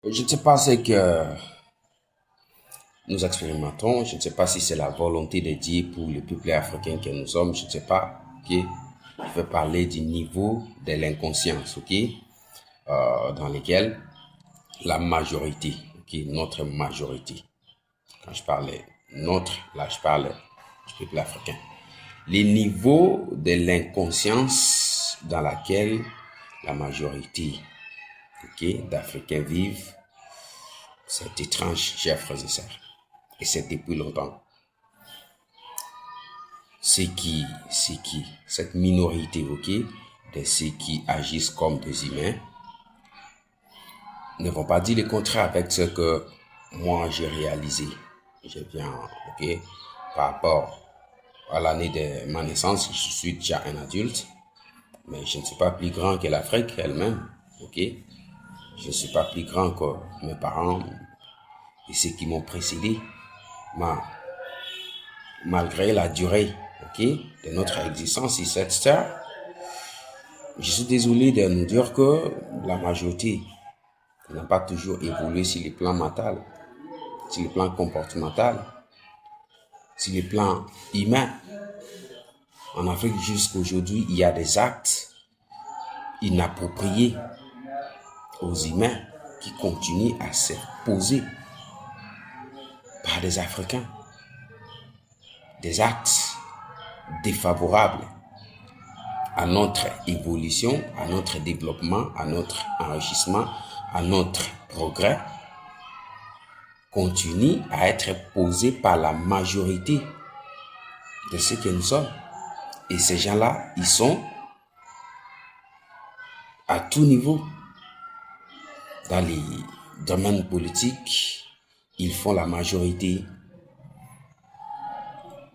Je ne sais pas ce que nous expérimentons, je ne sais pas si c'est la volonté de Dieu pour le peuple africain que nous sommes, je ne sais pas, ok? Je veux parler du niveau de l'inconscience, ok? Dans lequel la majorité, ok? Notre majorité, quand je parle notre, là je parle du peuple africain. Les niveaux de l'inconscience dans laquelle la majorité, ok, d'Africains vivent, c'est étrange, chers frères et sœurs. Et c'est depuis longtemps. Cette minorité, ok, de ceux qui agissent comme des humains, ne vont pas dire le contraire avec ce que moi j'ai réalisé. Je viens, ok, par rapport à l'année de ma naissance, je suis déjà un adulte, mais je ne suis pas plus grand que l'Afrique elle-même, ok. Je ne suis pas plus grand que mes parents et ceux qui m'ont précédé. Mais malgré la durée, ok, de notre existence sur cette terre, je suis désolé de nous dire que la majorité n'a pas toujours évolué sur le plan mental, sur le plan comportemental, sur le plan humain. En Afrique jusqu'à aujourd'hui, il y a des actes inappropriés aux humains qui continuent à se poser par des Africains. Des actes défavorables à notre évolution, à notre développement, à notre enrichissement, à notre progrès, continue à être posé par la majorité de ceux que nous sommes. Et ces gens-là, ils sont à tout niveau. Dans les domaines politiques, ils font la majorité.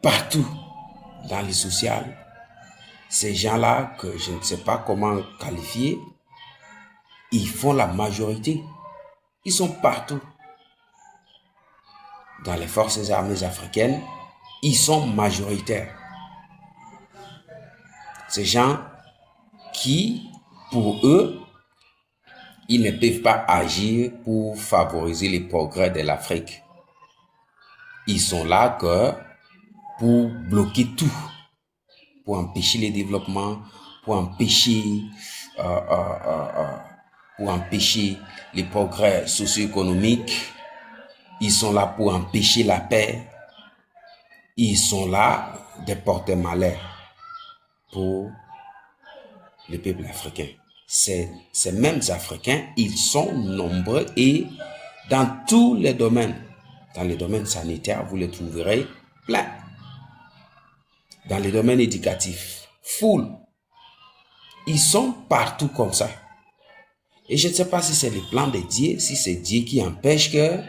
Partout, dans les social, ces gens-là, que je ne sais pas comment qualifier, ils font la majorité. Ils sont partout. Dans les forces armées africaines, ils sont majoritaires. Ces gens qui, pour eux, ils ne peuvent pas agir pour favoriser les progrès de l'Afrique. Ils sont là que pour bloquer tout, pour empêcher le développement, pour empêcher, euh, euh, euh, euh, pour empêcher les progrès socio-économiques. Ils sont là pour empêcher la paix. Ils sont là de porter malheur pour le peuple africain. Ces mêmes Africains, ils sont nombreux et dans tous les domaines. Dans les domaines sanitaires, vous les trouverez plein. Dans les domaines éducatifs, full. Ils sont partout comme ça. Et je ne sais pas si c'est le plan de Dieu, si c'est Dieu qui empêche que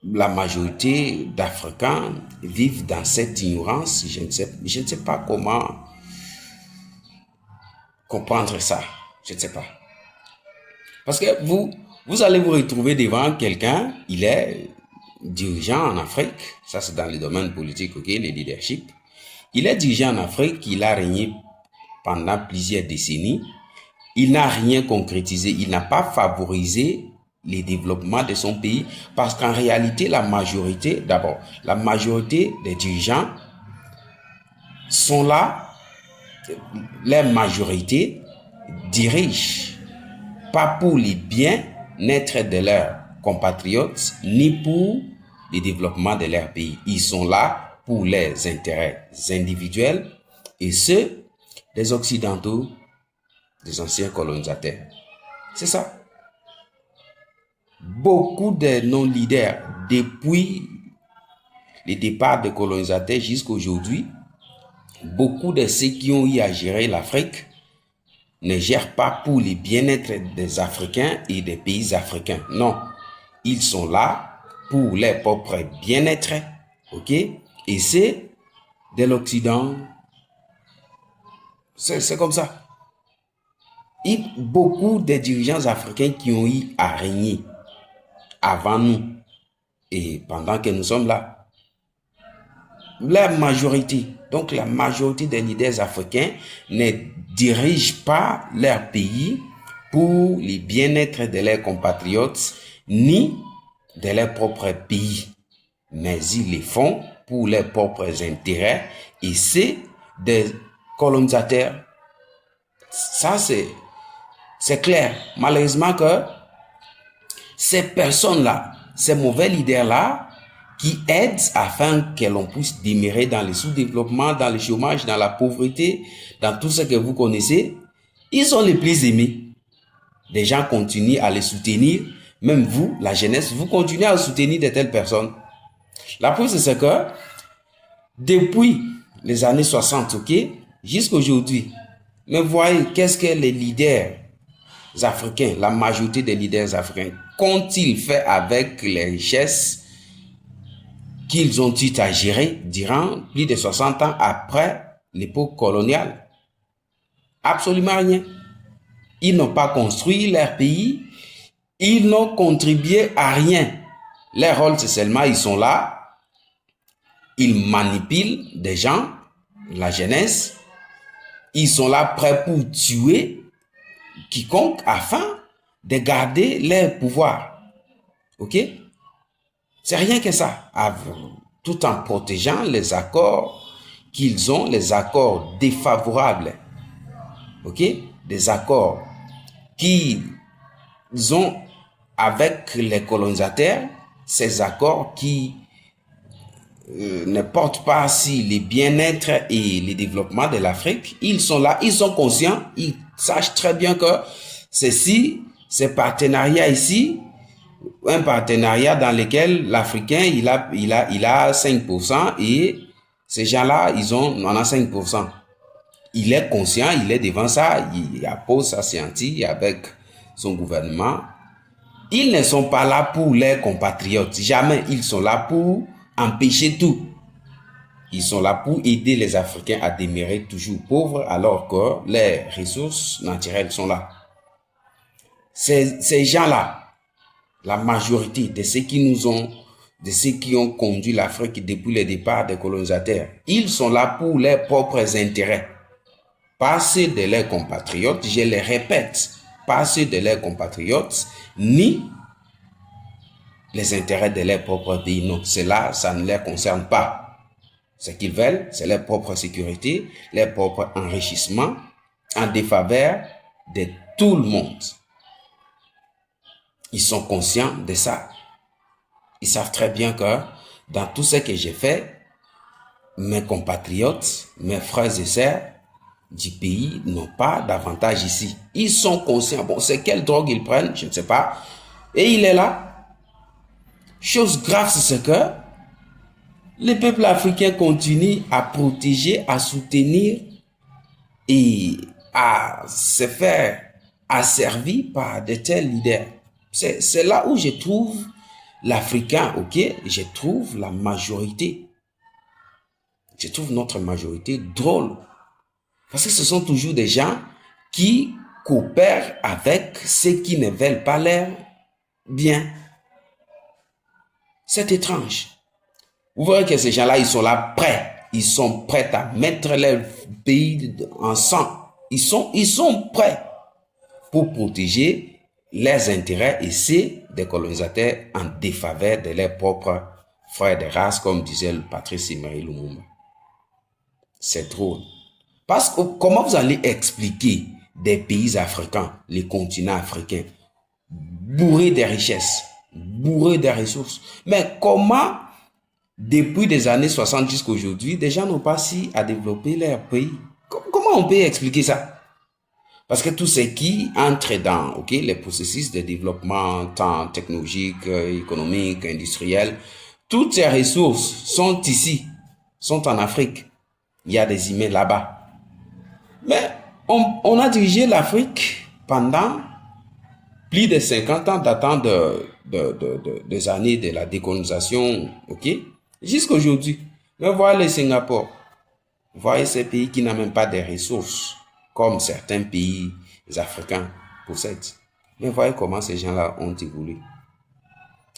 la majorité d'Africains vivent dans cette ignorance. Je ne sais pas comment comprendre ça. Je ne sais pas. Parce que vous allez vous retrouver devant quelqu'un, il est dirigeant en Afrique, ça c'est dans le domaine politique, ok, le leadership. Il est dirigeant en Afrique, il a régné pendant plusieurs décennies, il n'a rien concrétisé, il n'a pas favorisé le développement de son pays parce qu'en réalité, la majorité des dirigeants sont là, la majorité dirige pas pour les bien-être de leurs compatriotes, ni pour le développement de leur pays. Ils sont là pour les intérêts individuels et ceux des Occidentaux, des anciens colonisateurs. C'est ça. Beaucoup de nos leaders, depuis le départ des colonisateurs jusqu'à aujourd'hui, beaucoup de ceux qui ont eu à gérer l'Afrique ne gèrent pas pour le bien-être des Africains et des pays africains. Non, ils sont là pour leur propre bien-être, ok? Et c'est de l'Occident, c'est comme ça. Et beaucoup de dirigeants africains qui ont eu à régner avant nous et pendant que nous sommes là, la majorité, donc la majorité des leaders africains ne dirigent pas leur pays pour le bien-être de leurs compatriotes, ni de leur propre pays, mais ils le font pour leurs propres intérêts et c'est des colonisateurs. Ça, c'est clair. Malheureusement que ces personnes-là, ces mauvais leaders-là, qui aident afin que l'on puisse demeurer dans le sous-développement, dans le chômage, dans la pauvreté, dans tout ce que vous connaissez, ils sont les plus aimés. Des gens continuent à les soutenir. Même vous, la jeunesse, vous continuez à soutenir de telles personnes. La preuve, c'est que depuis les années 60, ok, jusqu'à aujourd'hui, mais voyez, qu'est-ce que les leaders africains, la majorité des leaders africains, qu'ont-ils fait avec les richesses qu'ils ont eu à gérer durant plus de 60 ans après l'époque coloniale? Absolument rien. Ils n'ont pas construit leur pays, ils n'ont contribué à rien. Leur rôle, c'est seulement, ils sont là, ils manipulent des gens, la jeunesse, ils sont là prêts pour tuer quiconque afin de garder leur pouvoir. Ok? C'est rien que ça. Tout en protégeant les accords qu'ils ont, les accords défavorables. Ok? Des accords qu'ils ont avec les colonisateurs, ces accords qui ne portent pas si le bien-être et le développement de l'Afrique. Ils sont là, ils sont conscients, ils sachent très bien que ces partenariats ici, un partenariat dans lequel l'Africain, il a 5% et ces gens-là, on en a 5%. Il est conscient, il est devant ça, il appose sa scientifique avec son gouvernement. Ils ne sont pas là pour les compatriotes, jamais. Ils sont là pour empêcher tout. Ils sont là pour aider les Africains à demeurer toujours pauvres alors que les ressources naturelles sont là. Ces gens-là, la majorité de ceux qui ont conduit l'Afrique depuis le départ des colonisateurs, ils sont là pour leurs propres intérêts. Pas ceux de leurs compatriotes, je le répète, pas ceux de leurs compatriotes, ni les intérêts de leur propre pays. Non, cela, ça ne les concerne pas. Ce qu'ils veulent, c'est leur propre sécurité, leur propre enrichissement en défaveur de tout le monde. Ils sont conscients de ça. Ils savent très bien que dans tout ce que j'ai fait, mes compatriotes, mes frères et sœurs du pays n'ont pas d'avantage ici. Ils sont conscients. Bon, c'est quelle drogue ils prennent, je ne sais pas. Et il est là. Chose grave, c'est que les peuples africains continuent à protéger, à soutenir et à se faire asservir par de tels leaders. C'est là où je trouve l'Africain, ok, je trouve la majorité. Je trouve notre majorité drôle. Parce que ce sont toujours des gens qui coopèrent avec ceux qui ne veulent pas leur bien. C'est étrange. Vous verrez que ces gens-là, ils sont là prêts. Ils sont prêts à mettre leur pays en sang. Ils sont prêts pour protéger leurs intérêts et ceux des colonisateurs en défaveur de leurs propres frères de race, comme disait le Patrice Emery Lumumba. C'est drôle. Parce que comment vous allez expliquer des pays africains, les continents africains, bourrés de richesses, bourrés de ressources, mais comment, depuis les années 60 jusqu'à aujourd'hui, des gens n'ont pas su à développer leur pays? Comment on peut expliquer ça? Parce que tout ce qui entre dans les processus de développement tant technologique, économique, industriel, toutes ces ressources sont ici, sont en Afrique. Il y a des humains là-bas. Mais on a dirigé l'Afrique pendant plus de 50 ans datant des années de la décolonisation, jusqu'à aujourd'hui. Mais voilà le Singapour. Voyez ces pays qui n'ont même pas de ressources, comme certains pays africains possèdent. Mais voyez comment ces gens-là ont évolué.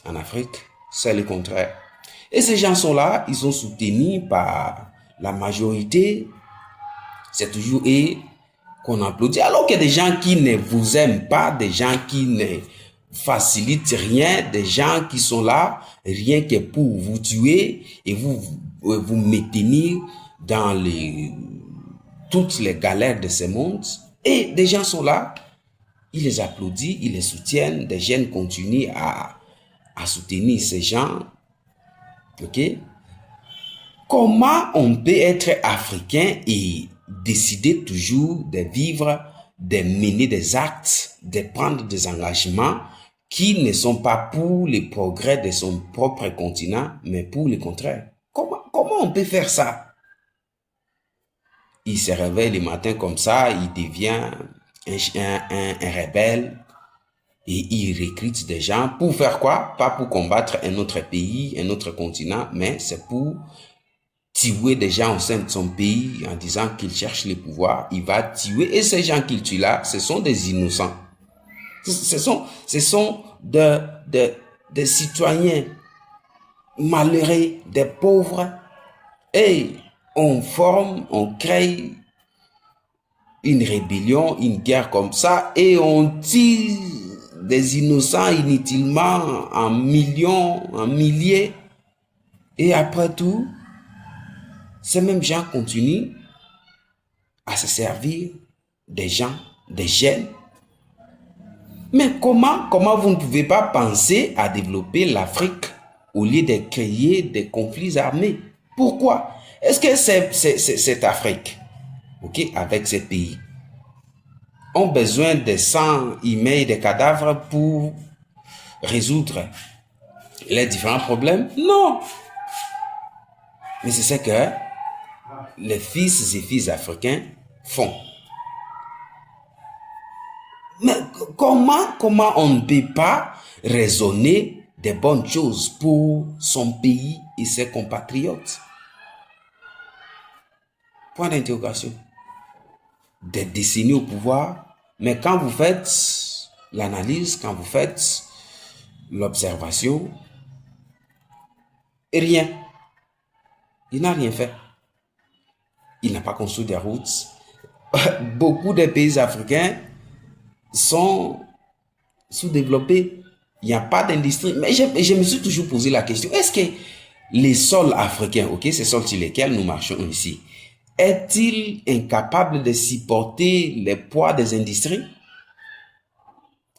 En Afrique, c'est le contraire. Et ces gens sont là, ils sont soutenus par la majorité. C'est toujours eux qu'on applaudit, alors qu'il y a des gens qui ne vous aiment pas, des gens qui ne facilitent rien, des gens qui sont là rien que pour vous tuer et vous maintenir dans toutes les galères de ce monde. Et des gens sont là, ils les applaudissent, ils les soutiennent, des jeunes continuent à soutenir ces gens. Ok? Comment on peut être africain et décider toujours de vivre, de mener des actes, de prendre des engagements qui ne sont pas pour le progrès de son propre continent, mais pour le contraire? Comment on peut faire ça? Il se réveille le matin comme ça, il devient un rebelle et il recrute des gens pour faire quoi? Pas pour combattre un autre pays, un autre continent, mais c'est pour tuer des gens au sein de son pays en disant qu'il cherche le pouvoir. Il va tuer et ces gens qu'il tue là, ce sont des innocents. Ce sont des citoyens malheureux, des pauvres. Et on crée une rébellion, une guerre comme ça, et on tue des innocents inutilement en millions, en milliers. Et après tout, ces mêmes gens continuent à se servir des gens, des jeunes. Mais comment vous ne pouvez pas penser à développer l'Afrique au lieu de créer des conflits armés? Pourquoi? Est-ce que cette Afrique, ok, avec ces pays, ont besoin de sang, emails, de cadavres pour résoudre les différents problèmes? Non. Mais c'est ce que les fils et filles africains font. Mais comment on ne peut pas raisonner des bonnes choses pour son pays et ses compatriotes? Point d'interrogation. Des décennies au pouvoir, mais quand vous faites l'analyse, quand vous faites l'observation, rien. Il n'a rien fait. Il n'a pas construit des routes. Beaucoup de pays africains sont sous-développés. Il n'y a pas d'industrie. Mais je me suis toujours posé la question, est-ce que les sols africains, ok, ces sols sur lesquels nous marchons ici, est-il incapable de supporter le poids des industries?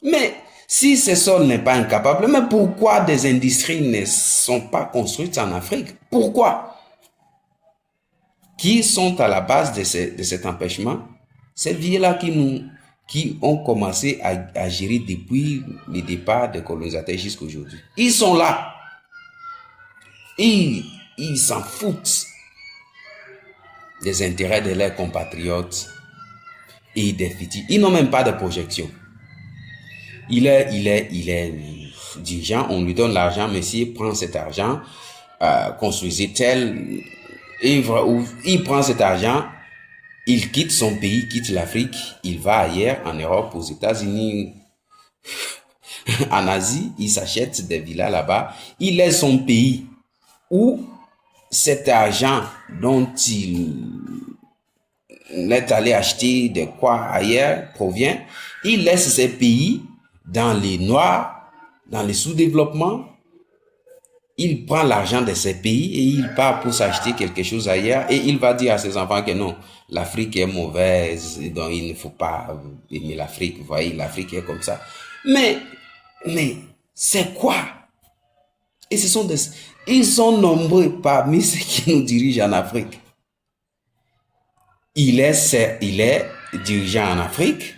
Mais si ce sol n'est pas incapable, mais pourquoi des industries ne sont pas construites en Afrique? Pourquoi? Qui sont à la base de cet empêchement? Ces vieux-là qui ont commencé à gérer depuis le départ des colonisateurs jusqu'à aujourd'hui. Ils sont là. Ils s'en foutent des intérêts de leurs compatriotes et des futurs. Ils n'ont même pas de projection. Il est dirigeant, on lui donne l'argent, monsieur, prend cet argent, construisez tel œuvre, où il prend cet argent, il quitte son pays, quitte l'Afrique, il va ailleurs, en Europe, aux États-Unis, en Asie, il s'achète des villas là-bas, il laisse son pays où cet argent dont il est allé acheter de quoi ailleurs provient, il laisse ces pays dans les noirs, dans le sous-développement. Il prend l'argent de ces pays et il part pour s'acheter quelque chose ailleurs et il va dire à ses enfants que non, l'Afrique est mauvaise, donc il ne faut pas aimer l'Afrique, vous voyez, l'Afrique est comme ça. Mais c'est quoi? Et ils sont nombreux parmi ceux qui nous dirigent en Afrique. Il est dirigeant en Afrique.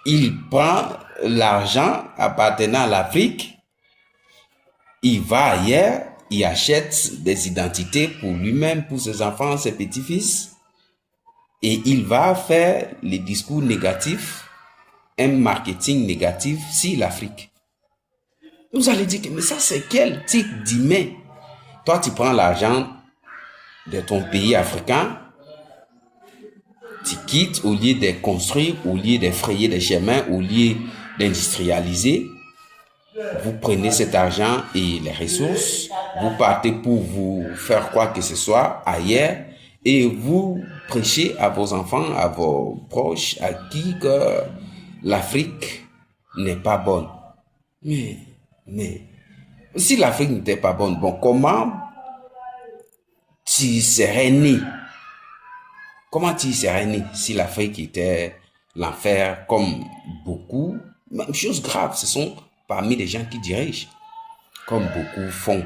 Il prend l'argent appartenant à l'Afrique. Il va ailleurs, il achète des identités pour lui-même, pour ses enfants, ses petits-fils. Et il va faire les discours négatifs, un marketing négatif sur l'Afrique. Vous allez dire que mais ça c'est quel type d'humain? Toi tu prends l'argent de ton pays africain, tu quittes au lieu de construire, au lieu de frayer des chemins, au lieu d'industrialiser. Vous prenez cet argent et les ressources, vous partez pour vous faire quoi que ce soit ailleurs Et vous prêchez à vos enfants, à vos proches, à qui que l'Afrique n'est pas bonne. Mais, si l'Afrique n'était pas bonne, bon, comment tu serais né? Comment tu serais né si l'Afrique était l'enfer comme beaucoup? Même chose grave, ce sont parmi les gens qui dirigent, comme beaucoup font.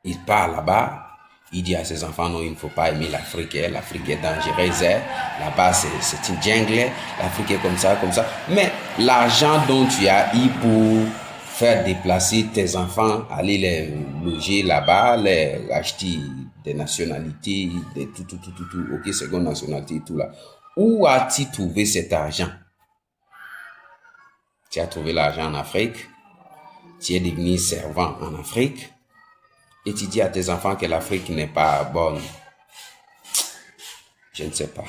Il part là-bas, il dit à ses enfants, non, il ne faut pas aimer l'Afrique, l'Afrique est dangereuse, là-bas c'est une jungle, l'Afrique est comme ça, comme ça. Mais l'argent dont tu as eu pour faire déplacer tes enfants, aller les loger là-bas, les acheter des nationalités, des tout, ok, seconde nationalité, tout là. Où as-tu trouvé cet argent? Tu as trouvé l'argent en Afrique, tu es devenu servant en Afrique, et tu dis à tes enfants que l'Afrique n'est pas bonne. Je ne sais pas.